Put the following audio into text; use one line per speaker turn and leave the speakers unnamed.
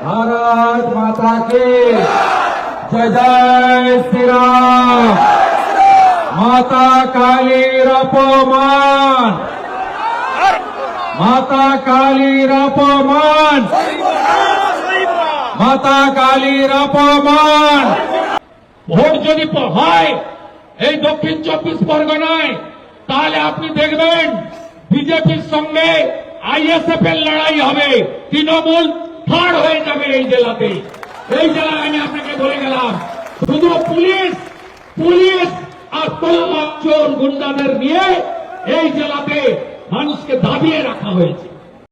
भारत माता की जय जय श्री राम। माता कालीर अपमान, माता कालीर अपमान, माता कालीर अपमान। ভোট যদি হয় এই দক্ষিণ 24 পরগনায়, তাহলে আপনি দেখবেন বিজেপির সঙ্গে আইএসএফ এর লড়াই হবে, তৃণমূল থার্ড হয়ে যাবে এই জেলাতে। এই জেলায় আমি আপনাকে বলে গেলাম, শুধু পুলিশ আর তোলবাজ চোর গুন্ডাদের নিয়ে এই জেলাতে মানুষকে দাবিয়ে রাখা হয়েছে।